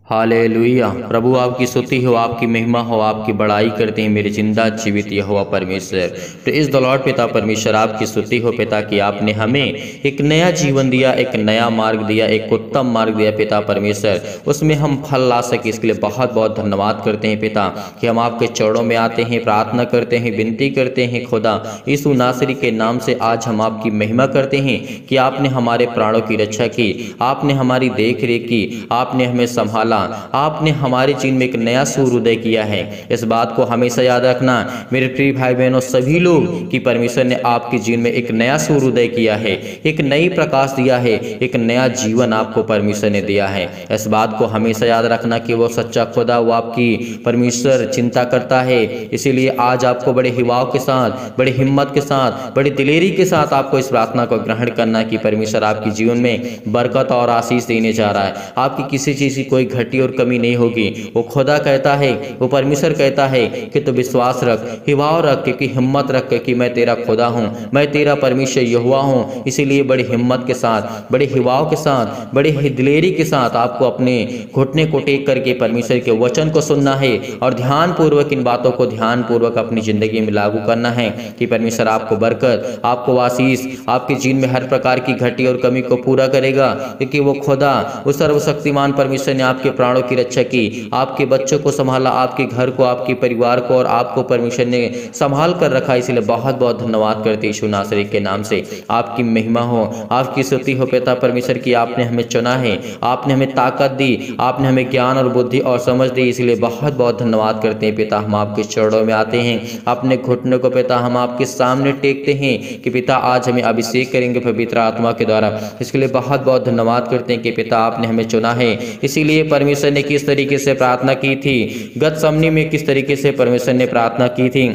Hallelujah. प्रभु आपकी स्तुति हो, आपकी महिमा हो, आपकी बड़ाई करते हैं मेरे जिंदा जीवित यहोवा परमेश्वर। तो इस द लॉर्ड पिता परमेश्वर आपकी स्तुति हो पिता कि आपने हमें एक नया जीवन दिया, एक नया मार्ग दिया, एक उत्तम मार्ग दिया पिता परमेश्वर, उसमें हम फल ला सके। इसके लिए बहुत बहुत धन्यवाद करते हैं पिता कि हम आपके चरणों में आते हैं, प्रार्थना करते हैं, विनती करते हैं। खुदा यीशु नासरी के नाम से आज हम आपकी महिमा करते हैं कि आपने हमारे प्राणों की रक्षा की, आपने हमारी देख रेख की, आपने हमें संभाला, आपने हमारे जीवन में एक नया सूर्योदय किया है। इस बात को हमेशा याद रखना मेरे प्रिय भाई बहनों, सभी लोग कि परमेश्वर ने आपके जीवन में एक नया सूर्योदय किया है, एक नई प्रकाश दिया है, एक नया जीवन आपको परमेश्वर ने दिया है। इस बात को हमेशा याद रखना कि वो सच्चा खुदा, वो आपकी परमेश्वर चिंता करता है। इसीलिए आज आपको बड़े हिवाव के साथ, बड़े हिम्मत के साथ, बड़ी दिलेरी के साथ आपको इस प्रार्थना को ग्रहण करना कि परमेश्वर आपके जीवन में बरकत और आशीष देने जा रहा है। आपकी किसी चीज की कोई घटी और कमी नहीं होगी। वो खुदा कहता है, वो परमेश्वर कहता है कि तू विश्वास रख, हिवाव रख, कि हिम्मत रख कि मैं तेरा खुदा हूँ, मैं तेरा परमेश्वर यहोवा हूँ। इसीलिए बड़ी हिम्मत के साथ, बड़े हिवाव के साथ, बड़े दिलेरी के साथ आपको अपने घुटने को टेक करके परमेश्वर के वचन को सुनना है और ध्यान पूर्वक इन बातों को ध्यान पूर्वक अपनी जिंदगी में लागू करना है कि परमेश्वर आपको बरकत, आपको आशीष, आपके जीवन में हर प्रकार की घटी और कमी को पूरा करेगा। क्योंकि वो खुदा, वो सर्वशक्तिमान परमेश्वर ने आपके प्राणों की रक्षा की, आपके बच्चों को संभाला, आपके घर को, आपके परिवार को और आपको परमेश्वर ने संभाल कर रखा। इसलिए बहुत बहुत धन्यवाद करते यीशु नासरी के नाम से। आपकी महिमा हो, आपकी स्तुति हो पिता परमेश्वर की आपने हमें चुना है, आपने हमें ताकत दी, आपने हमें ज्ञान और बुद्धि और समझ दी। इसलिए बहुत बहुत धन्यवाद करते हैं पिता। हम आपके चरणों में आते हैं, अपने घुटनों को पिता हम आपके सामने टेकते हैं कि पिता आज हमें अभिषेक करेंगे पवित्र आत्मा के द्वारा। इसके लिए बहुत बहुत धन्यवाद करते हैं कि पिता आपने हमें चुना है। इसीलिए परमेश्वर ने किस तरीके से प्रार्थना की थी, गतसमनी में किस तरीके से परमेश्वर ने प्रार्थना की थी,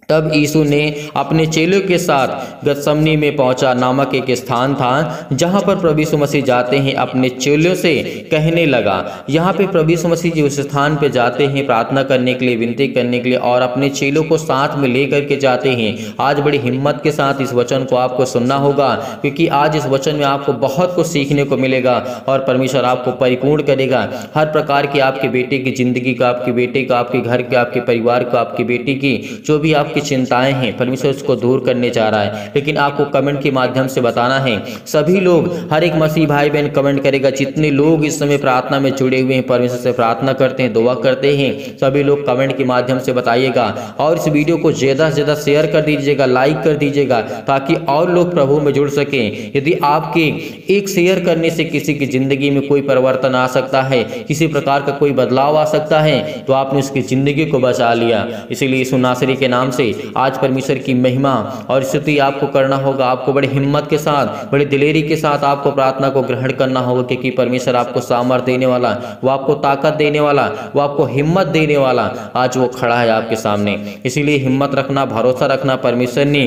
तब यीशु ने अपने चेलों के साथ गतसमनी में पहुंचा नामक एक स्थान था जहां पर प्रभु यीशु मसीह जाते हैं। अपने चेलों से कहने लगा, यहाँ पे प्रभु यीशु मसीह जी उस स्थान पे जाते हैं प्रार्थना करने के लिए, विनती करने के लिए, और अपने चेलों को साथ में लेकर के जाते हैं। आज बड़ी हिम्मत के साथ इस वचन को आपको सुनना होगा, क्योंकि आज इस वचन में आपको बहुत कुछ सीखने को मिलेगा और परमेश्वर आपको परिपूर्ण करेगा। हर प्रकार की आपके बेटे की जिंदगी का, आपके बेटे का, आपके घर के, आपके परिवार का, आपकी बेटी की जो भी आपकी चिंताएं हैं परमेश्वर उसको दूर करने जा रहा है। लेकिन आपको कमेंट के माध्यम से बताना है, सभी लोग, हर एक मसीह भाई बहन कमेंट करेगा, जितने लोग इस समय प्रार्थना में जुड़े हुए हैं, परमेश्वर से प्रार्थना करते हैं, दुआ करते हैं, सभी लोग कमेंट के माध्यम से बताइएगा और इस वीडियो को ज्यादा से ज्यादा शेयर कर दीजिएगा, लाइक कर दीजिएगा, ताकि और लोग प्रभु में जुड़ सकें। यदि आपके एक शेयर करने से किसी की जिंदगी में कोई परिवर्तन आ सकता है, किसी प्रकार का कोई बदलाव आ सकता है, तो आपने उसकी जिंदगी को बचा लिया। इसीलिए यीशु नासरी के नाम से आज परमेश्वर की महिमा और स्तुति आपको करना होगा। आपको बड़ी हिम्मत के साथ, बड़ी दिलेरी के साथ आपको प्रार्थना को ग्रहण करना होगा, क्योंकि परमेश्वर आपको सामर्थ्य देने वाला, वो आपको ताकत देने वाला, वो आपको हिम्मत देने वाला आज वो खड़ा है आपके सामने। इसीलिए हिम्मत रखना, भरोसा रखना। परमेश्वर ने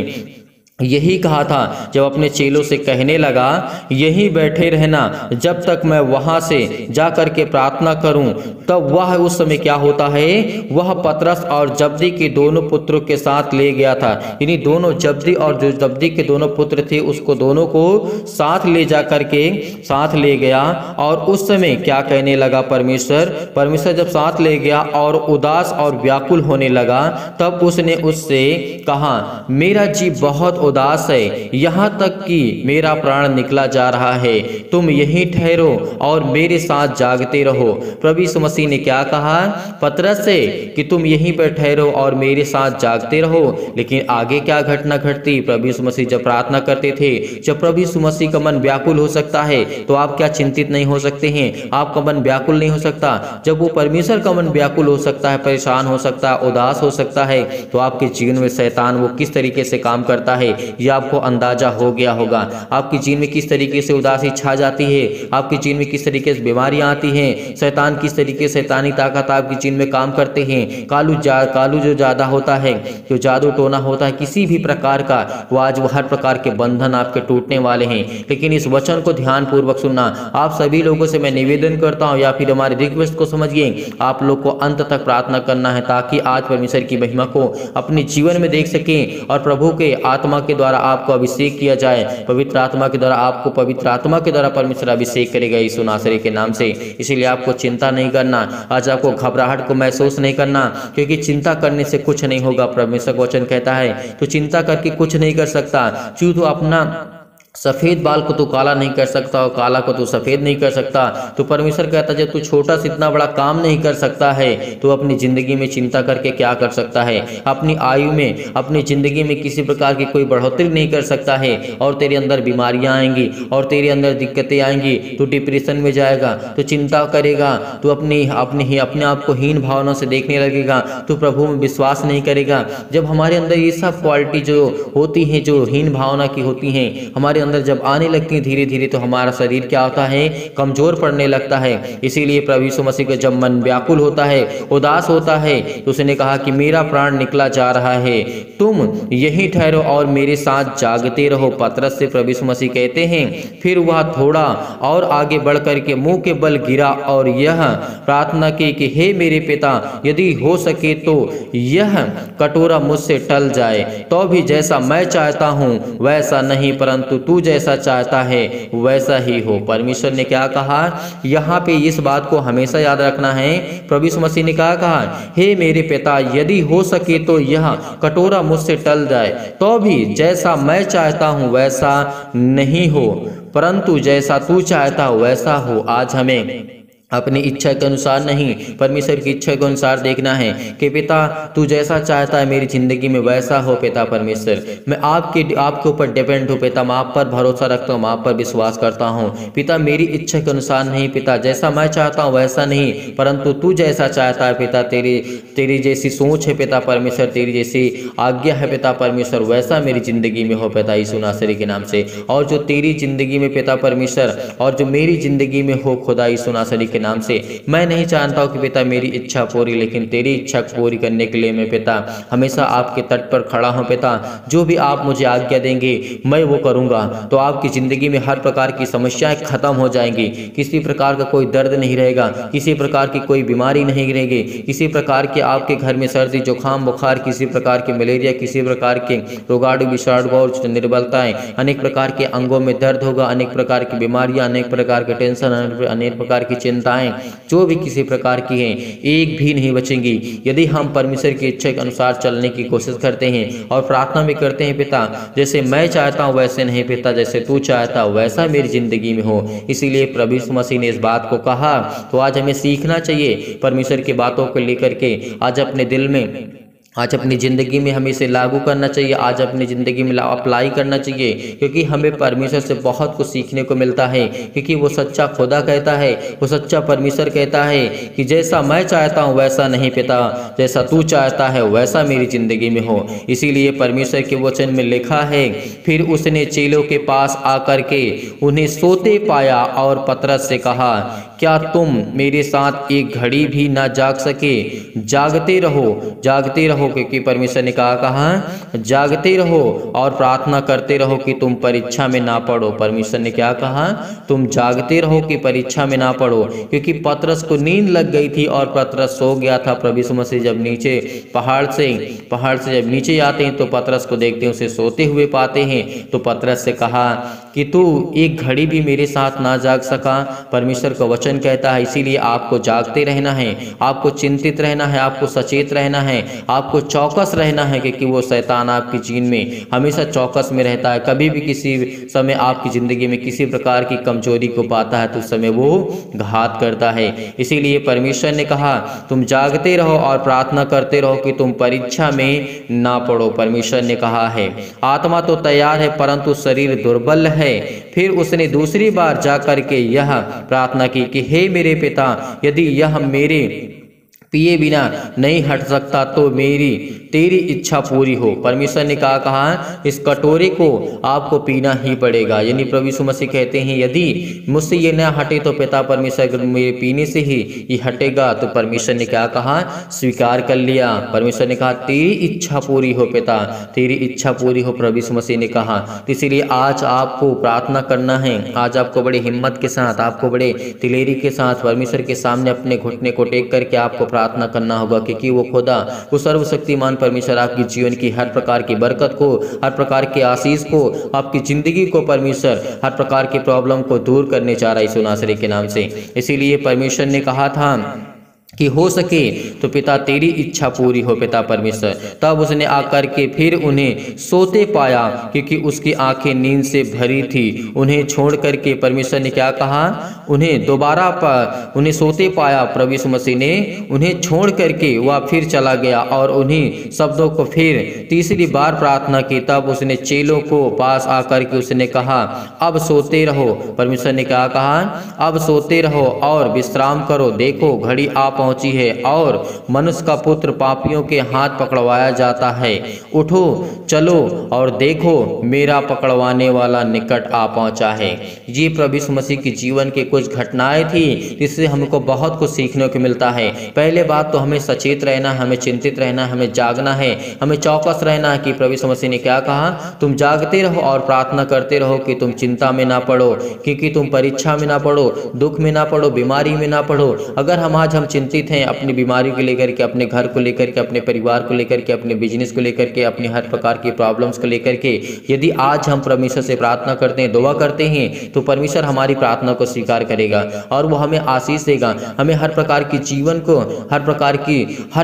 यही कहा था जब अपने चेलों से कहने लगा, यहीं बैठे रहना जब तक मैं वहां से जा करके प्रार्थना करूं। तब वह उस समय क्या होता है, वह पतरस और जब्दी के दोनों पुत्रों के साथ ले गया था। यानी दोनों जब्दी और जो जब्दी के दोनों पुत्र थे उसको दोनों को साथ ले जा करके साथ ले गया। और उस समय क्या कहने लगा परमेश्वर जब साथ ले गया और उदास और व्याकुल होने लगा, तब उसने उससे कहा, मेरा जी बहुत उदास है, यहाँ तक कि मेरा प्राण निकला जा रहा है। तुम यहीं ठहरो और मेरे साथ जागते रहो। प्रभु यीशु मसीह ने क्या कहा पतरस से कि तुम यहीं पर ठहरो और मेरे साथ जागते रहो। लेकिन आगे क्या घटना घटती, प्रभु यीशु मसीह जब प्रार्थना करते थे, जब प्रभु यीशु मसीह का मन व्याकुल हो सकता है, तो आप क्या चिंतित नहीं हो सकते हैं? आपका मन व्याकुल नहीं हो सकता? जब वो परमेश्वर का मन व्याकुल हो सकता है, परेशान हो सकता है, उदास हो सकता है, तो आपके जीवन में शैतान वो किस तरीके से काम करता है ये आपको अंदाजा हो गया होगा। आपकी जीवन में किस तरीके से उदासी छा जाती है, आपकी जीवन में किस तरीके से बीमारियां आती हैं, शैतान किस तरीके से, शैतानी ताकत आपकी जीवन में काम करते हैं। कालू जो ज्यादा होता है, जो जादू टोना होता है, किसी भी प्रकार का, वो आज वो हर प्रकार के बंधन आपके टूटने वाले हैं। लेकिन इस वचन को ध्यान पूर्वक सुनना। आप सभी लोगों से मैं निवेदन करता हूँ, या फिर हमारे रिक्वेस्ट को समझिए, आप लोग को अंत तक प्रार्थना करना है, ताकि आज परमेश्वर की महिमा को अपने जीवन में देख सकें और प्रभु के आत्मा के द्वारा आपको अभिषेक किया जाए, पवित्र आत्मा के द्वारा आपको पवित्र आत्मा के द्वारा परमेश्वर अभिषेक करेगा यीशु नासरी के नाम से। इसीलिए आपको चिंता नहीं करना, आज आपको घबराहट को महसूस नहीं करना, क्योंकि चिंता करने से कुछ नहीं होगा। परमेश्वर का वचन कहता है तो चिंता करके कुछ नहीं कर सकता। तू अपना सफ़ेद बाल को तू काला नहीं कर सकता और काला को तू सफ़ेद नहीं कर सकता। तो परमेश्वर कहता है जब तू छोटा सा इतना बड़ा काम नहीं कर सकता है तो अपनी ज़िंदगी में चिंता करके क्या कर सकता है। अपनी आयु में, अपनी ज़िंदगी में किसी प्रकार की कोई बढ़ोतरी नहीं कर सकता है और तेरे अंदर बीमारियां आएंगी और तेरे अंदर दिक्कतें आएंगी। तू डिप्रेशन में जाएगा, तो चिंता करेगा, तू अपने आप को हीन भावना से देखने लगेगा, तू प्रभु में विश्वास नहीं करेगा। जब हमारे अंदर ये सब क्वालिटी जो होती हैं, जो हीन भावना की होती हैं, हमारे अंदर जब आने लगती है धीरे धीरे, तो हमारा शरीर क्या होता है, कमजोर पड़ने लगता है। इसीलिए प्रभु यीशु मसीह का जब मन व्याकुल होता है, उदास होता है, तो उसने कहा कि मेरा प्राण निकला जा रहा है, तुम यहीं ठहरो और मेरे साथ जागते रहो। पतरस से प्रभु यीशु मसीह कहते हैं, फिर वह थोड़ा और आगे बढ़ करके मुंह के बल गिरा और यह प्रार्थना की कि हे मेरे पिता, यदि हो सके तो यह कटोरा मुझसे टल जाए, तो भी जैसा मैं चाहता हूँ वैसा नहीं, परंतु तू जैसा चाहता है वैसा ही हो। परमेश्वर ने क्या कहा, यहाँ पे इस बात को हमेशा याद रखना है। प्रभु यीशु मसीह ने क्या कहा, हे मेरे पिता, यदि हो सके तो यह कटोरा मुझसे टल जाए, तो भी जैसा मैं चाहता हूँ वैसा नहीं हो, परंतु जैसा तू चाहता हो वैसा हो। आज हमें अपनी इच्छा के अनुसार नहीं, परमेश्वर की इच्छा के अनुसार देखना है कि पिता तू जैसा चाहता है मेरी ज़िंदगी में वैसा हो। पिता परमेश्वर, मैं आपके ऊपर डिपेंड हूँ पिता, मैं आप पर भरोसा रखता हूँ, मैं आप पर विश्वास करता हूँ। पिता मेरी इच्छा के अनुसार नहीं पिता, जैसा मैं चाहता हूँ वैसा नहीं, परंतु तू जैसा चाहता है पिता, तेरी जैसी सोच है पिता परमेश्वर, तेरी जैसी आज्ञा है पिता परमेश्वर, वैसा मेरी ज़िंदगी में हो पिता यीशु नासरी के नाम से। और जो तेरी ज़िंदगी में पिता परमेश्वर और जो मेरी ज़िंदगी में हो खुदा यीशु नासरी के नाम से। मैं नहीं चाहता हूं कि पिता मेरी इच्छा पूरी, लेकिन तेरी इच्छा पूरी करने के लिए मैं पिता हमेशा आपके तट पर खड़ा हूं पिता। जो भी आप मुझे आज्ञा देंगे मैं वो करूंगा, तो आपकी ज़िंदगी में हर प्रकार की समस्याएं खत्म हो जाएंगी, किसी प्रकार का कोई दर्द नहीं रहेगा, किसी प्रकार की कोई बीमारी नहीं रहेगी, किसी प्रकार के आपके घर में सर्दी जुकाम बुखार, किसी प्रकार के मलेरिया, किसी प्रकार के रोगाणु विषाणु और निर्बलताएं, अनेक प्रकार के अंगों में दर्द होगा, अनेक प्रकार की बीमारियां, अनेक प्रकार के टेंशन, अनेक प्रकार की चिंताएं जो भी किसी प्रकार की हैं एक भी नहीं बचेंगी, यदि हम परमेश्वर की इच्छा के अनुसार चलने की कोशिश करते हैं और प्रार्थना भी करते हैं पिता जैसे मैं चाहता हूं वैसे नहीं पिता, जैसे तू चाहता वैसा मेरी जिंदगी में हो। इसीलिए प्रभु यीशु मसीह ने इस बात को कहा। तो आज हमें सीखना चाहिए परमेश्वर की बातों को लेकर के, आज अपने दिल में, आज अपनी ज़िंदगी में हमें इसे लागू करना चाहिए, आज अपनी ज़िंदगी में अप्लाई करना चाहिए, क्योंकि हमें परमेश्वर से बहुत कुछ सीखने को मिलता है। क्योंकि वो सच्चा खुदा कहता है, वो सच्चा परमेश्वर कहता है कि जैसा मैं चाहता हूँ वैसा नहीं पिता, जैसा तू चाहता है वैसा मेरी ज़िंदगी में हो। इसीलिए परमेश्वर के वचन में लिखा है, फिर उसने चेलों के पास आकर के उन्हें सोते पाया और पतरस से कहा, क्या तुम मेरे साथ एक घड़ी भी ना जाग सके? जागते रहो, जागते रहो, क्योंकि परमेश्वर ने कहा जागते रहो और प्रार्थना करते रहो कि तुम परीक्षा में ना पड़ो। परमेश्वर ने क्या कहा, तुम जागते रहो कि परीक्षा में ना पड़ो, क्योंकि पतरस को नींद लग गई थी और पतरस सो गया था। प्रभु यीशु मसीह जब नीचे पहाड़ से जब नीचे आते हैं तो पतरस को देखते हैं, उसे सोते हुए पाते हैं। तो पतरस से कहा कि तू एक घड़ी भी मेरे साथ ना जाग सका। परमेश्वर का वचन कहता है इसीलिए आपको जागते रहना है, आपको चिंतित रहना है, आपको सचेत रहना है, आपको चौकस रहना है, क्योंकि वो शैतान आपकी जीवन में हमेशा चौकस में रहता है। कभी भी किसी समय आपकी ज़िंदगी में किसी प्रकार की कमजोरी को पाता है तो उस समय वो घात करता है। इसीलिए परमेश्वर ने कहा तुम जागते रहो और प्रार्थना करते रहो कि तुम परीक्षा में ना पड़ो। परमेश्वर ने कहा है आत्मा तो तैयार है परंतु शरीर दुर्बल है। फिर उसने दूसरी बार जा करके यह प्रार्थना की कि हे मेरे पिता, यदि यह मेरे पिए बिना नहीं हट सकता तो तेरी इच्छा पूरी हो। परमेश्वर ने कहा इस कटोरे को आपको पीना ही पड़ेगा। यानी प्रभु यीशु मसीह कहते हैं यदि मुझसे ये न हटे तो पिता परमेश्वर मेरे पीने से ही ये हटेगा। तो परमेश्वर ने क्या कहा, स्वीकार कर लिया। परमेश्वर ने कहा तेरी इच्छा पूरी हो पिता, तेरी इच्छा पूरी हो। प्रभु यीशु मसीह ने कहा। इसीलिए आज आपको प्रार्थना करना है, आज आपको बड़ी हिम्मत के साथ, आपको बड़े दिलेरी के साथ परमेश्वर के सामने अपने घुटने को टेक करके आपको प्रार्थना करना होगा, क्योंकि वो खुदा, वो सर्वशक्तिमान परमेश्वर आपकी जीवन की हर प्रकार की बरकत को, हर प्रकार के आशीष को, आपकी ज़िंदगी को परमेश्वर हर प्रकार की प्रॉब्लम को दूर करने जा रहा है यीशु नासरी के नाम से। इसीलिए परमेश्वर ने कहा था कि हो सके तो पिता तेरी इच्छा पूरी हो पिता परमेश्वर। तब उसने आकर के फिर उन्हें सोते पाया, क्योंकि उसकी आंखें नींद से भरी थी। उन्हें छोड़ करके परमेश्वर ने क्या कहा, उन्हें दोबारा उन्हें सोते पाया। प्रभु यीशु मसीह ने उन्हें छोड़ करके वह फिर चला गया और उन्हीं शब्दों को फिर तीसरी बार प्रार्थना की। तब उसने चेलों को पास आकर के उसने कहा, अब सोते रहो। परमेश्वर ने क्या कहा, अब सोते रहो और विश्राम करो। देखो घड़ी आ पहुंची है और मनुष्य का पुत्र पापियों के हाथ पकड़वाया जाता है। उठो चलो और देखो मेरा पकड़वाने वाला निकट आ पहुंचा है। ये प्रभु यीशु मसीह की जीवन के कुछ घटनाएं थी जिससे हमको बहुत कुछ सीखने को मिलता है। पहले बात तो हमें सचेत रहना, हमें चिंतित रहना, हमें जागना है, हमें चौकस रहना है कि प्रभु यीशु मसीह ने क्या कहा, तुम जागते रहो और प्रार्थना करते रहो कि तुम चिंता में ना पड़ो, क्योंकि तुम परीक्षा में ना पड़ो, दुख में ना पड़ो, बीमारी में ना पड़ो। अगर हम चिंतित हैं अपनी बीमारी को लेकर के, अपने घर को लेकर के, अपने परिवार को लेकर के, अपने बिजनेस को लेकर के, अपनी हर प्रकार की प्रॉब्लम्स को लेकर के, यदि आज हम परमेश्वर से प्रार्थना करते हैं, दुआ करते हैं, तो परमेश्वर हमारी प्रार्थना को स्वीकार करेगा और वो हमें आशीष देगा, हमें हर प्रकार की जीवन को, हर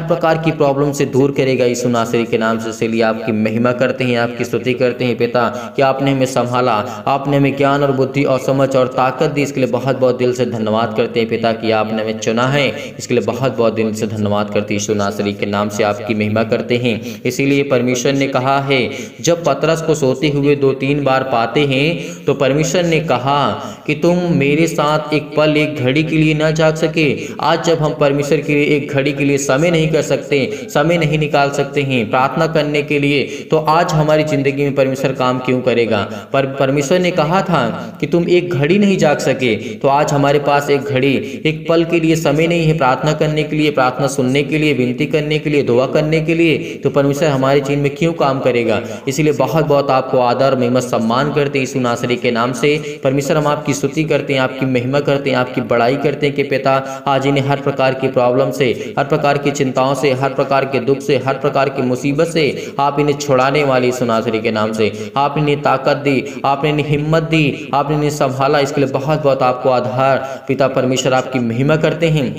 प्रकार की प्रॉब्लम से दूर करेगा यीशु नासरी के नाम से। इसलिए आपकी महिमा करते हैं, आपकी स्तुति करते हैं पिता कि आपने हमें संभाला, आपने हमें ज्ञान और बुद्धि और समझ और ताकत दी। इसके लिए बहुत बहुत दिल से धन्यवाद करते हैं पिता कि आपने हमें चुना है। इसके लिए बहुत बहुत दिल से धन्यवाद करते हैं यीशु नासरी के नाम से आपकी महिमा करते हैं। इसीलिए परमेश्वर ने कहा है, जब पतरस को सोते हुए 2-3 बार पाते हैं तो परमेश्वर ने कहा कि तुम मेरे साथ एक पल, एक घड़ी के लिए ना जाग सके। आज जब हम परमेश्वर के लिए एक घड़ी के लिए समय नहीं कर सकते, समय नहीं निकाल सकते हैं प्रार्थना करने के लिए, तो आज हमारी जिंदगी में परमेश्वर काम क्यों करेगा। पर परमेश्वर ने कहा था कि तुम एक घड़ी नहीं जाग सके, तो आज हमारे पास एक घड़ी, एक पल के लिए समय नहीं है प्रार्थना करने के लिए, प्रार्थना सुनने के लिए, विनती करने के लिए, दुआ करने के लिए, तो परमेश्वर हमारे जीवन में क्यों काम करेगा। इसलिए बहुत बहुत आपको आदर, महिमा, सम्मान करते हैं यीशु नासरी के नाम से। परमेश्वर हम आपकी स्तुति करते हैं, आपकी महिमा करते हैं, आपकी बड़ाई करते हैं कि पिता आज इन्हें हर प्रकार की प्रॉब्लम से, हर प्रकार की चिंताओं से, हर प्रकार के दुख से, हर प्रकार की मुसीबत से आप इन्हें छुड़ाने वाले यीशु नासरी के नाम से। आप इन्हें ताकत दी, आपने इन्हें हिम्मत दी, आपने इन्हें संभाला। इसके लिए बहुत बहुत आपको आधार पिता परमेश्वर आपकी महिमा करते हैं।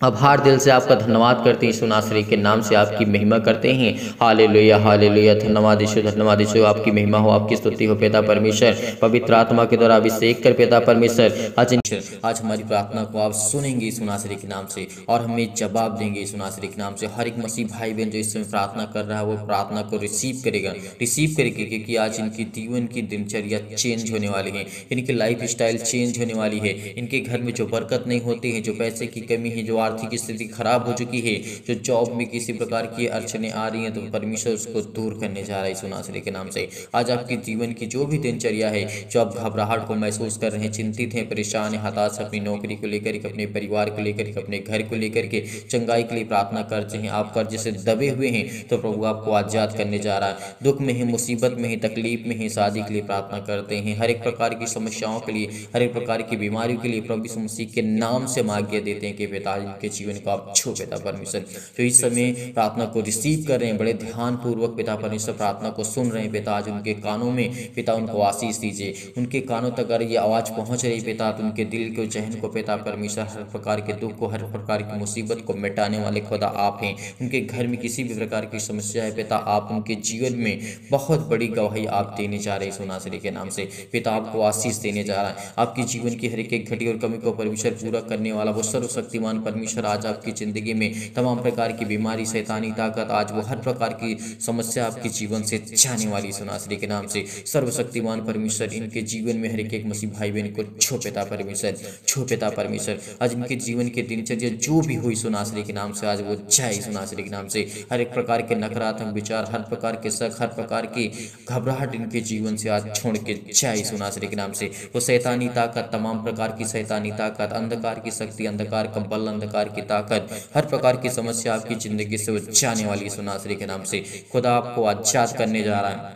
आभार दिल से आपका धन्यवाद करते हैं यीशु नासरी के नाम से आपकी महिमा करते हैं। हालेलुया हालेलुया, धन्यवाद यीशु, धन्यवाद यीशु। आपकी महिमा हो, आपकी स्तुति हो पिता परमेश्वर। पवित्र आत्मा के द्वारा अभिषेक कर पिता परमेश्वर। आज हमारी प्रार्थना को आप सुनेंगे यीशु नासरी के नाम से और हमें जवाब देंगे यीशु नासरी के नाम से। हर एक मसीह भाई बहन जो इस समय प्रार्थना कर रहा है वो प्रार्थना को रिसीव करेगा, क्योंकि आज इनकी जीवन की दिनचर्या चेंज होने वाली है, इनकी लाइफ स्टाइल चेंज होने वाली है। इनके घर में जो बरकत नहीं होती है, जो पैसे की कमी है, जो आर्थिक स्थिति खराब हो चुकी है, जो जॉब में किसी प्रकार की अड़चने आ रही हैं, तो परमेश्वर उसको दूर करने जा रहा है यीशु नासरी के नाम से। आज आपके जीवन की जो भी दिनचर्या है, जो आप घबराहट को महसूस कर रहे हैं, चिंतित हैं, परेशान हैं, हताश, अपनी नौकरी को लेकर के, अपने परिवार को लेकर के, अपने घर को लेकर के, चंगाई के लिए प्रार्थना करते हैं, आप कर्ज से दबे हुए हैं, तो प्रभु आपको आजाद करने जा रहा है। दुख में है, मुसीबत में है, तकलीफ में है, शादी के लिए प्रार्थना करते हैं, हर एक प्रकार की समस्याओं के लिए, हर एक प्रकार की बीमारियों के लिए प्रभु यीशु मसीह के नाम से आज्ञा देते हैं कि पिता के जीवन को आप छू पिता परमेश्वर। जो इस समय प्रार्थना को रिसीव कर रहे हैं, बड़े ध्यान पूर्वक पिता परमेश्वर प्रार्थना को सुन रहे हैं पिता, आज उनके कानों में पिता उनको आशीष दीजिए, उनके कानों तक अगर ये आवाज़ पहुंच रही पिता, तो उनके दिल को, जहन को पिता परमेश्वर, हर प्रकार के दुख को, हर प्रकार की मुसीबत को मिटाने वाले खुदा आप हैं। उनके घर में किसी भी प्रकार की समस्या है पिता, आप उनके जीवन में बहुत बड़ी गवाही आप देने जा रहे हैं यीशु नासरी के नाम से। पिता आपको आशीष देने जा रहा है, आपकी जीवन की हर एक घटी और कमी को परमेश्वर पूरा करने वाला वो सर्वशक्तिमान परमेश्वर आज आपकी जिंदगी में तमाम प्रकार की बीमारी, शैतानी ताकत, आज वो हर प्रकार की समस्या आपके जीवन से जाने वाली यीशु नासरी के नाम से। सर्वशक्तिमान परमेश्वर इनके जीवन में हर एक मसीह भाई बहन को छो पिता परमेश्वर, छो पिता परमेश्वर। आज इनके जीवन के दिनचर्या जो भी हुई यीशु नासरी के नाम से, आज वो जाए यीशु नासरी के नाम से। हर एक प्रकार के नकारात्मक विचार, हर प्रकार के शक, हर प्रकार की घबराहट इनके जीवन से आज छोड़ के जाए यीशु नासरी के नाम से। वो शैतानी ताकत, तमाम प्रकार की शैतानी ताकत, अंधकार की शक्ति, अंधकार का बल, अंधकार की ताकत, हर प्रकार की समस्या आपकी जिंदगी से वो जाने वाली यीशु नासरी के नाम से। खुदा आपको आजाद करने जा रहा है,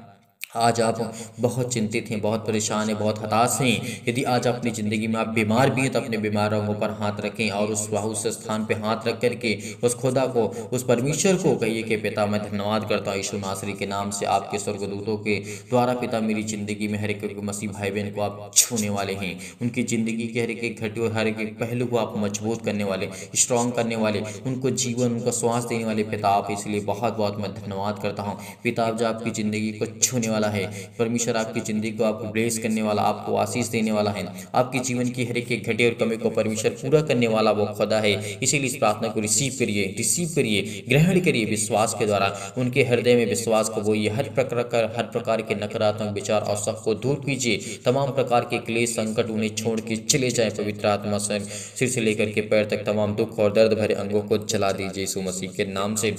आज आप बहुत चिंतित हैं, बहुत परेशान हैं, बहुत हताश हैं। यदि आज अपनी ज़िंदगी में आप बीमार भी हैं तो अपने बीमार अंगों पर हाथ रखें और उस स्थान पे हाथ रख करके उस खुदा को, उस परमेश्वर को कहिए कि पिता मैं धन्यवाद करता हूँ यीशु नासरी के नाम से, आपके स्वर्गदूतों के द्वारा पिता मेरी ज़िंदगी में हर एक मसीह भाई बहन को आप छूने वाले हैं। उनकी ज़िंदगी के हर एक घटे और हर एक पहलू को आप मजबूत करने वाले, स्ट्रॉन्ग करने वाले, उनको जीवन, उनको श्वास देने वाले पिता आप, इसलिए बहुत बहुत मैं धन्यवाद करता हूँ। पिता आप जो आपकी ज़िंदगी को छूने वाला है, परमेश्वर आपकी ज़िंदगी को आपको ब्लेस करने वाला, आपको आशीष देने वाला है, आपके जीवन की हर एक घटे और कमी को परमेश्वर पूरा करने वाला वो खुदा है। इसीलिए इस प्रार्थना को रिसीव करिए, ग्रहण करिए विश्वास के द्वारा। उनके हृदय में विश्वास को बोइए, हर प्रकार के नकारात्मक विचार और शक को दूर कीजिए। तमाम प्रकार के क्लेश संकट उन्हें छोड़ के चले जाए। पवित्र आत्मा सिर से लेकर के पैर तक तमाम दुख और दर्द भरे अंगों को जला दीजिए यीशु मसीह के नाम से।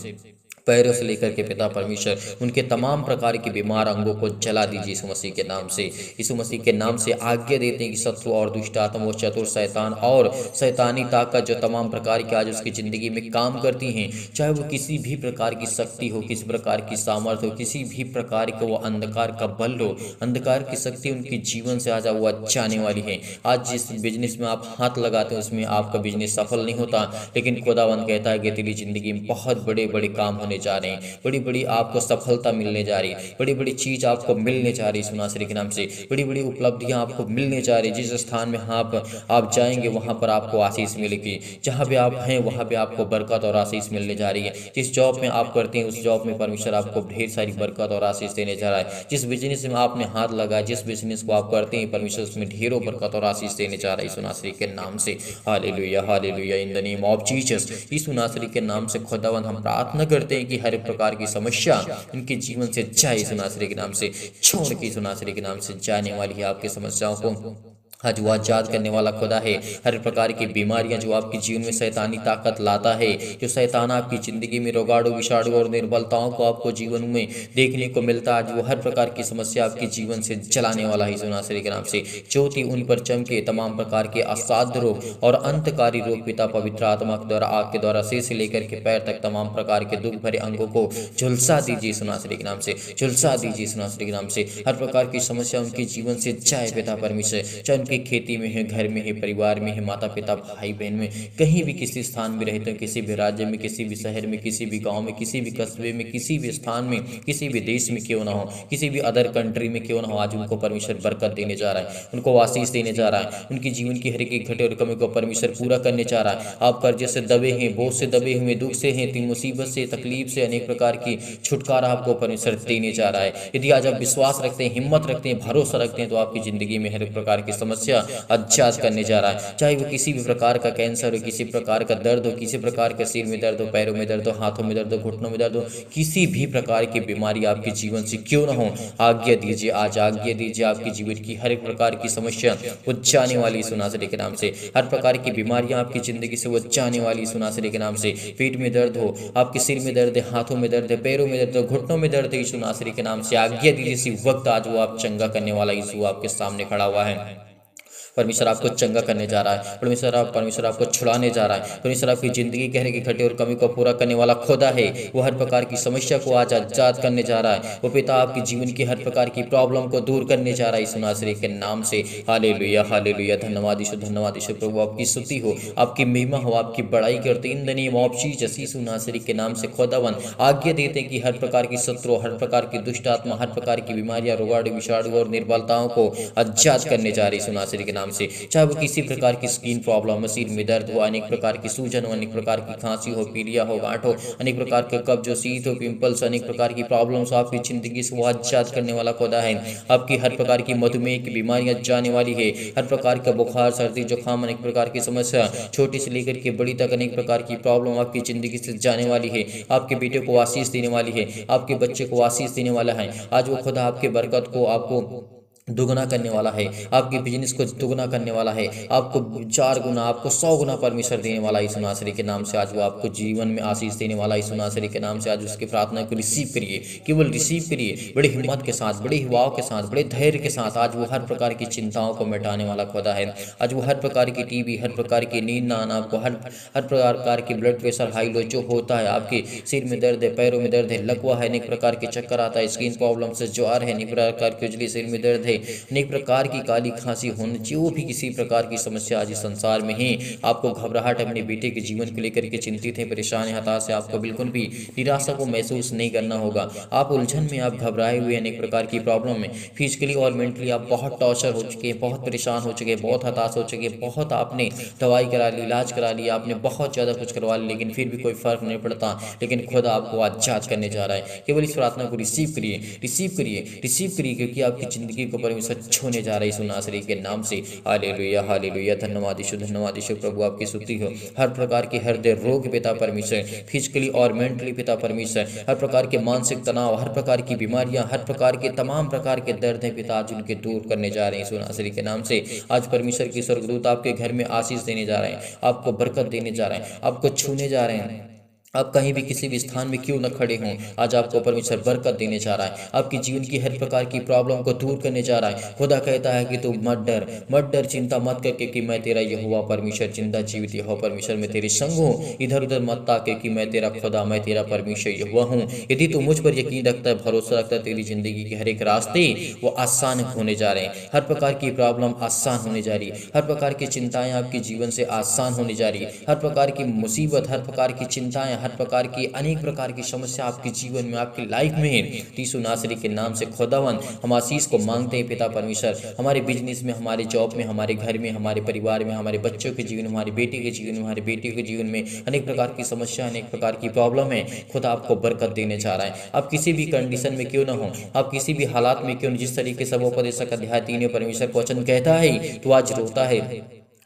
पैरों से लेकर के पिता परमेश्वर उनके तमाम प्रकार के बीमार अंगों को जला दीजिए यीशु मसीह के नाम से। यीशु मसीह के नाम से आज्ञा देते हैं कि शत्रु और दुष्ट आत्मा, वो चतुर शैतान और शैतानी ताकत जो तमाम प्रकार की आज उसकी ज़िंदगी में काम करती हैं, चाहे वो किसी भी प्रकार की शक्ति हो, किसी प्रकार की सामर्थ्य हो, किसी भी प्रकार का वो अंधकार का बल हो, अंधकार की शक्ति उनके जीवन से आज वो जाने वाली है। आज जिस बिजनेस में आप हाथ लगाते हैं उसमें आपका बिजनेस सफल नहीं होता, लेकिन खुदावंद कहता है कि तेरी ज़िंदगी में बहुत बड़े बड़े काम होने जा रहे हैं, बड़ी बड़ी आपको सफलता मिलने जा रही है, बड़ी बड़ी चीज आपको मिलने जा रही है। सुनासरी के नाम से बड़ी बड़ी उपलब्धियां आपको मिलने जा रही है। जिस स्थान में आप जाएंगे वहां पर आपको आशीष मिलेगी। जहां भी आप हैं वहां पे आपको बरकत और आशीष मिलने जा रही है। जिस जॉब में आप करते हैं उस जॉब में परमेश्वर आपको ढेर सारी बरकत और आशीष देने जा रहा है। जिस बिजनेस में आपने हाथ लगाया, जिस बिजनेस को आप करते हैं, परमेश्वर उसमें ढेरों बरकत और आशीष देने जा रहा है सुनासरी के नाम से। Hallelujah, hallelujah, in the name of Jesus. Yeshu नासरी के नाम से खुदावंद हम प्रार्थना करते हैं कि हर प्रकार की समस्या इनके जीवन से जाए यीशु नासरी के नाम से, छोड़ के यीशु नासरी के नाम से जाने वाली है आपकी समस्याओं को। आज वो आजाद करने वाला खुदा है। हर प्रकार की बीमारियां जो आपके जीवन में शैतानी ताकत लाता है, जो शैतान आपकी ज़िंदगी में रोगाड़ू विषाणु और निर्बलताओं को आपको जीवन में देखने को मिलता है, आज वो हर प्रकार की समस्या आपके जीवन से जलाने वाला है यीशु नासरी के नाम से। ज्योति उन पर चमके, तमाम प्रकार के असाध्य रोग और अंतकारी रोग पिता पवित्र आत्मा के द्वारा, आग के द्वारा सिर से लेकर के पैर तक तमाम प्रकार के दुख भरे अंगों को झुलसा दीजिए यीशु नासरी के नाम से, झुलसा दीजिए यीशु नासरी के नाम से। हर प्रकार की समस्या उनके जीवन से जाए पिता परमेश्वर, चाहे की खेती में है, घर में है, परिवार में है, माता पिता भाई बहन में, कहीं भी किसी स्थान में रहते हैं, किसी भी राज्य में, किसी भी शहर में, किसी भी गांव में, किसी भी कस्बे में, किसी भी स्थान में, किसी भी देश में क्यों ना हो, किसी भी अदर कंट्री में क्यों ना हो, आज उनको परमेश्वर बरकत देने जा रहा है, उनको आशीष देने जा रहा है। उनकी जीवन की हर एक घटे और कमी को परमेश्वर पूरा करने जा रहा है। आप कर्जे से दबे हैं, बोझ से दबे हुए, दुख से हैं, मुसीबत से, तकलीफ से, अनेक प्रकार की छुटकारा आपको परमेश्वर देने जा रहा है। यदि आज आप विश्वास रखते हैं, हिम्मत रखते हैं, भरोसा रखते हैं, तो आपकी जिंदगी में हर प्रकार की समस्या आजाद करने जा रहा है। चाहे वो किसी भी प्रकार का कैंसर हो, किसी प्रकार का दर्द हो, किसी प्रकार के सिर में दर्द हो, पैरों में दर्द हो, हाथों में दर्द हो, घुटनों में दर्द हो, किसी भी प्रकार की बीमारी आपके जीवन से क्यों ना हो, आज्ञा दीजिए, आज आज्ञा दीजिए, आपकी जीवन की हर एक प्रकार की समस्या वो जाने वाली यीशु नासरी के नाम से। हर प्रकार की बीमारियां आपकी जिंदगी से वो जाने वाली यीशु नासरी के नाम से। पेट में दर्द हो, आपके सिर में दर्द है, हाथों में दर्द है, पैरों में दर्द है, घुटनों में दर्द है, यीशु नासरी के नाम से आज्ञा दीजिए। इसी वक्त आज वो आप चंगा करने वाला यीशु आपके सामने खड़ा हुआ है। परमेश्वर आपको चंगा करने जा रहा है, परमेश्वर आपको छुड़ाने जा रहा है। परमेश्वर आपकी जिंदगी कहने की घटे और कमी को पूरा करने वाला खुदा है। वो हर प्रकार की समस्या को आज आजाद करने जा रहा है। वो पिता आपकी जीवन की हर प्रकार की प्रॉब्लम को दूर करने जा रहा है यीशु नासरी के नाम से। हालेलुया, हालेलुया, धन्यवाद यीशु, धन्यवाद यीशु। प्रभु आपकी स्तुति हो, आपकी महिमा हो, आपकी बड़ाई करते in the name of Jesus Yeshu नासरी के नाम से। खुदावन आज्ञा देते हैं कि हर प्रकार की शत्रु, हर प्रकार की दुष्ट आत्मा, हर प्रकार की बीमारियां, रोगाणु विषाणु और निर्बलताओं को आजाद करने जा रही है यीशु नासरी के नाम से। चाहे वो किसी प्रकार की स्किन प्रॉब्लम, सिर में दर्द हो, अनेक प्रकार की सूजन हो, अनेक प्रकार की खांसी हो, पीलिया हो, गांठ हो, अनेक प्रकार के कब्ज हो, शीत हो, पिंपल्स, अनेक प्रकार की प्रॉब्लम्स आपकी जिंदगी से वो आजाद करने वाला खुदा है। आपकी हर प्रकार की मधुमेह की बीमारियां जाने वाली है। हर प्रकार का बुखार, सर्दी, जुकाम, अनेक प्रकार की समस्या, छोटी से लेकर के बड़ी तक अनेक प्रकार की प्रॉब्लम आपकी जिंदगी से जाने वाली है। आपके बेटे को आशीष देने वाली है, आपके बच्चे को आशीष देने वाला है। आज वो खुदा आपके बरकत को आपको दुगना करने वाला है, आपके बिजनेस को दुगना करने वाला है, आपको 4 गुना, आपको 100 गुना परमेश्वर देने वाला यीशु नासरी के नाम से। आज वो आपको जीवन में आशीष देने वाला यीशु नासरी के नाम से। आज उसकी प्रार्थना को रिसीव करिए, केवल रिसीव करिए, बड़ी हिम्मत के साथ, बड़ी युवाओं के साथ, बड़े धैर्य के साथ। आज वो हर प्रकार की चिंताओं को मिटाने वाला खुदा है। आज वो हर प्रकार की टीबी, हर प्रकार की नींद ना आना, आपको हर प्रकार की ब्लड प्रेशर हाई लो जो होता है, आपके सिर में दर्द है, पैरों में दर्द है, लकवा है, अनेक प्रकार के चक्कर आता है, स्किन प्रॉब्लम से ज्वार है, अनेक प्रकार की उजली, सिर में दर्द है, अनेक प्रकार की काली खांसी होने, जो भी किसी प्रकार की समस्या आज इस संसार में है, आपको घबराहट अपने बेटे के जीवन को लेकर के चिंतित है, परेशान है, हताश है, आपको बिल्कुल भी निराशा को महसूस नहीं करना होगा। आप उलझन में, आप घबराए हुए, अनेक प्रकार की प्रॉब्लम में फिजिकली और मेंटली आप बहुत टॉर्चर हो चुके हैं, बहुत परेशान हो चुके हैं, बहुत हताश हो चुके हैं, बहुत आपने दवाई करा ली, इलाज करा लिया, आपने बहुत ज़्यादा कुछ करवा लिया, लेकिन फिर भी कोई फर्क नहीं पड़ता। लेकिन खुदा आपको आज जांच करने जा रहा है। केवल इस प्रार्थना को रिसीव करिए, रिसीव करिए, रिसीव करिए, क्योंकि आपकी जिंदगी को परमेश्वर छूने जा रहा है यीशु नासरी के नाम से। हालेलुया, हालेलुया, धन्यवाद यीशु, धन्यवाद यीशु। प्रभु आपकी स्तुति हो। हर प्रकार के हृदय रोग पिता परमेश्वर, फिजिकली और मेंटली पिता परमेश्वर, हर प्रकार के मानसिक तनाव, हर प्रकार की बीमारियां, हर प्रकार के तमाम प्रकार के दर्द हैं पिता, आज उनके दूर करने जा रहे हैं यीशु नासरी के नाम से। आज परमेश्वर की स्वर्गदूत आपके घर में आशीष देने जा रहे हैं, आपको बरकत देने जा रहे हैं, आपको छूने जा रहे हैं। आप कहीं भी किसी भी स्थान में क्यों न खड़े हों, आज आपको परमेश्वर बरकत देने जा रहा है, आपकी जीवन की हर प्रकार की प्रॉब्लम को दूर करने जा रहा है। खुदा कहता है कि तू मत डर, मत डर, चिंता मत करके कि मैं तेरा यहोवा परमेश्वर, जिंदा जीवित यहोवा परमेश्वर, मैं तेरे संग हूँ। इधर उधर मत ताके कि मैं तेरा खुदा, मैं तेरा परमेश्वर यहोवा हूँ। यदि तू मुझ पर यकीन रखता है, भरोसा रखता है, तेरी जिंदगी के हर एक रास्ते वो आसान होने जा रहे हैं। हर प्रकार की प्रॉब्लम आसान होने जा रही है, हर प्रकार की चिंताएं आपके जीवन से आसान होने जा रही है, हर प्रकार की मुसीबत, हर प्रकार की चिंताएं, हर प्रकार की अनेक प्रकार की समस्या आपके जीवन में, आपकी लाइफ में है। यीशु नासरी के नाम से खुदावन हम आशीष को मांगते हैं पिता परमेश्वर। हमारे बिजनेस में, हमारे जॉब में, हमारे घर में, हमारे परिवार में, हमारे बच्चों के जीवन में, हमारे बेटे के जीवन में, हमारे बेटे के जीवन में अनेक प्रकार की समस्या, अनेक प्रकार की प्रॉब्लम है। खुदा आपको बरकत देने जा रहा है। आप किसी भी कंडीशन में क्यों ना हो, आप किसी भी हालात में क्यों, जिस तरीके से वो उपदेशक अध्याय 3 परमेश्वर का वचन कहता है, तो आज रोता है,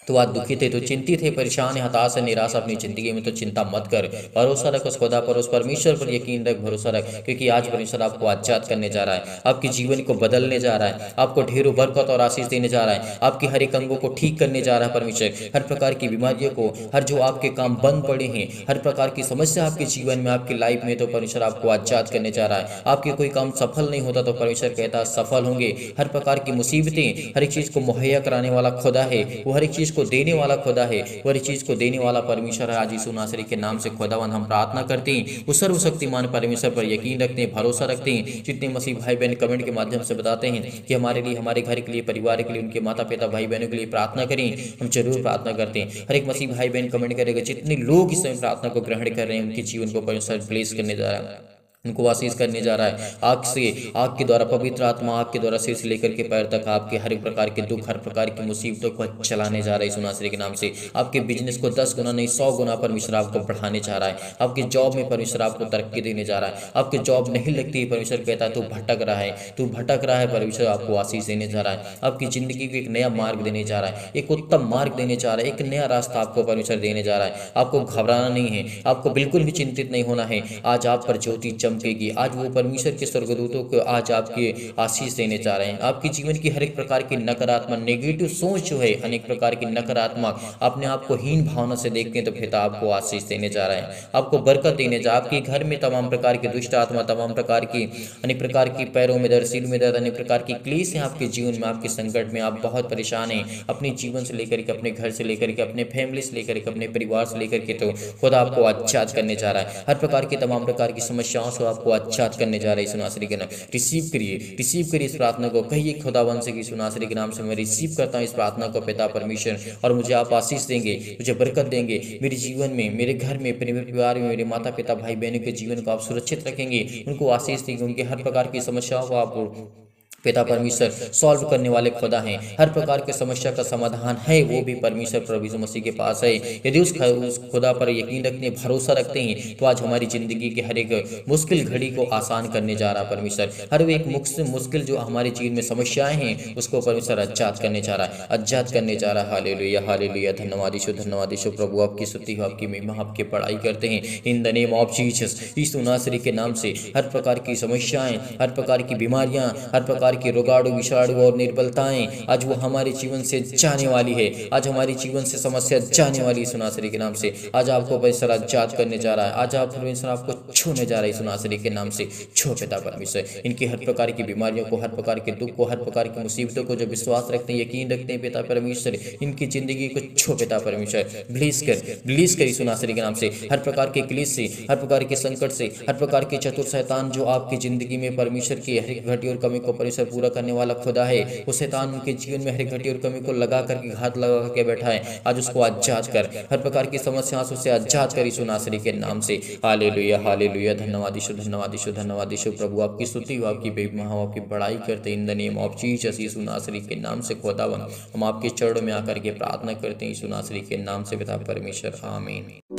तो आज दुखित है, तो चिंतित है, परेशान है, हताश है, निराश अपनी जिंदगी में, तो चिंता मत कर, भरोसा रख उस खुदा पर, उस परमेश्वर पर यकीन रख, भरोसा रख, क्योंकि आज परमेश्वर आपको आजाद करने जा रहा है, आपके जीवन को बदलने जा रहा है, आपको ढेरों बरकत और आशीष देने जा रहा है, आपके हर एक अंगों को ठीक करने जा रहा है परमेश्वर। हर प्रकार की बीमारियों को, हर जो आपके काम बंद पड़े हैं, हर प्रकार की समस्या आपके जीवन में, आपकी लाइफ में, तो परमेश्वर आपको आजाद करने जा रहा है। आपके कोई काम सफल नहीं होता, तो परमेश्वर कहता है सफल होंगे। हर प्रकार की मुसीबतें, हर एक चीज को मुहैया कराने वाला खुदा है, वो हर एक चीज को देने वाला खुदा है, वो हर चीज को देने वाला परमेश्वर है। आज यीशु नासरी के नाम से खुदावन हम प्रार्थना करते हैं, उस सर्वशक्तिमान परमेश्वर पर यकीन रखते हैं, भरोसा रखते हैं। जितने मसीह भाई बहन कमेंट के माध्यम से बताते हैं कि हमारे लिए, हमारे घर के लिए, परिवार के लिए, उनके माता पिता भाई बहनों के लिए प्रार्थना करें, हम जरूर प्रार्थना करते हैं। हर एक मसीह भाई बहन कमेंट करेगा, जितने लोग इस समय प्रार्थना को ग्रहण कर रहे हैं, उनके जीवन को परमेश्वर ब्लेस करने जा रहा है, उनको आशीष करने जा रहा है। आग के द्वारा, पवित्र आत्मा आग के द्वारा सिर से लेकर के पैर तक आपके हर एक प्रकार के दुख, हर प्रकार की मुसीबतों को चलाने जा रहा है यीशु नासरी के नाम से। आपके बिजनेस को 10 गुना नहीं 100 गुना परमेश्वर आपको बढ़ाने जा रहा है। आपके जॉब में परमेश्वर आपको तरक्की देने जा रहा है। आपकी जॉब नहीं लगती है, परमेश्वर कहता है तू भटक रहा है, तू भटक रहा है, परमेश्वर आपको आशीष देने जा रहा है। आपकी जिंदगी को एक नया मार्ग देने जा रहा है, एक उत्तम मार्ग देने जा रहा है, एक नया रास्ता आपको परमेश्वर देने जा रहा है। आपको घबराना नहीं है, आपको बिल्कुल भी चिंतित नहीं होना है। आज आप पर ज्योति चमकेगी। आज वो परमेश्वर के स्वर्गदूतों को आज आपकी आशीष देने जा रहे हैं। आपके जीवन की हर एक प्रकार की नकारात्मक, नेगेटिव सोच जो है, अनेक प्रकार की नकारात्मक, अपने आप को हीन भावना से देखते हैं, तो पिता आपको आशीष देने जा रहे हैं, आपको बरकत देने जा। आपके घर में तमाम प्रकार की दुष्ट आत्मा, तमाम प्रकार की अनेक प्रकार की पैरों में दर्द, सिर में दर्द, अनेक प्रकार की क्लेश है आपके जीवन में, आपके संकट में, आप बहुत परेशान हैं अपने जीवन से लेकर के, अपने घर से लेकर के, अपने फैमिली से लेकर के, अपने परिवार से लेकर के, तो खुदा आपको आजाद करने जा रहा है। हर प्रकार की तमाम प्रकार की समस्याओं से आपको आजाद करने जा रहे हैं यीशु नासरी के नाम। रिसीव करिए, रिसीव करिए इस प्रार्थना को। कहिए खुदावन से कि यीशु नासरी के नाम से मैं रिसीव करता हूँ इस प्रार्थना को पिता परमेश्वर, और मुझे आप आशीष देंगे, मुझे बरकत देंगे, मेरे जीवन में, मेरे घर में, मेरे परिवार में, मेरे माता पिता भाई बहनों के जीवन को आप सुरक्षित रखेंगे, उनको आशीष देंगे, उनके हर प्रकार की समस्याओं को आप पिता परमेश्वर सॉल्व करने वाले खुदा हैं। हर प्रकार के समस्या का समाधान है वो भी परमेश्वर प्रभु यीशु मसीह के पास है। यदि उस खुदा पर यकीन रखते, भरोसा रखते हैं, तो आज हमारी जिंदगी के हर एक मुश्किल घड़ी को आसान करने जा रहा परमेश्वर। हर एक मुश्किल जो हमारे जीवन में समस्याएं हैं, उसको परमेश्वर आजाद करने जा रहा है, आजाद करने जा रहा है। हालेलुया, हालेलुया, धन्यवाद यीशु, धन्यवाद यीशु। प्रभु आपकी स्तुति हो, आपकी महिमा, आपकी बड़ाई करते हैं in the name of Jesus. Yeshu नासरी के नाम से हर प्रकार की समस्याएं, हर प्रकार की बीमारियां, हर प्रकार प्रकार की रोगाणु विषाणु और निर्बलताएं आज वो हमारे जीवन से जाने वाली है। आज हमारे जीवन से समस्या जाने वाली है सुनासरी के नाम से। आज आपको परमेश्वर आजाद करने जा रहा है। आज आप परमेश्वर आपको छूने जा रहा है सुनासरी के नाम से। छो पिता परमेश्वर इनकी हर प्रकार की बीमारियों को, हर प्रकार के दुख को, हर प्रकार की मुसीबतों को, जो विश्वास रखते हैं, यकीन रखते हैं पिता परमेश्वर, इनकी जिंदगी को छो पिता परमेश्वर। ब्लीज कर सुनासरी के नाम से हर प्रकार के क्लेश से, हर प्रकार के संकट से, हर प्रकार के चतुर शैतान जो आपकी जिंदगी में परमेश्वर की हर एक घटी और कमी को परमेश्वर पूरा करने वाला खुदा है, वो शैतान उनके जीवन में हर एक घटी और कमी को लगा करके घात लगा करके बैठा है, आज उसको आजाद कर। हर प्रकार की समस्याओं से आजाद कर यीशु नासरी के नाम से। Hallelujah hallelujah. धन्यवाद यीशु, धन्यवाद यीशु, धन्यवाद यीशु। प्रभु आपकी स्तुति हो, आपकी महिमा हो, आपकी बड़ाई करते in the name of Jesus Yeshu नासरी के नाम से। खुदावन हम आपके चरणों में आकर के प्रार्थना करते हैं यीशु नासरी के नाम से पिता परमेश्वर, आमीन।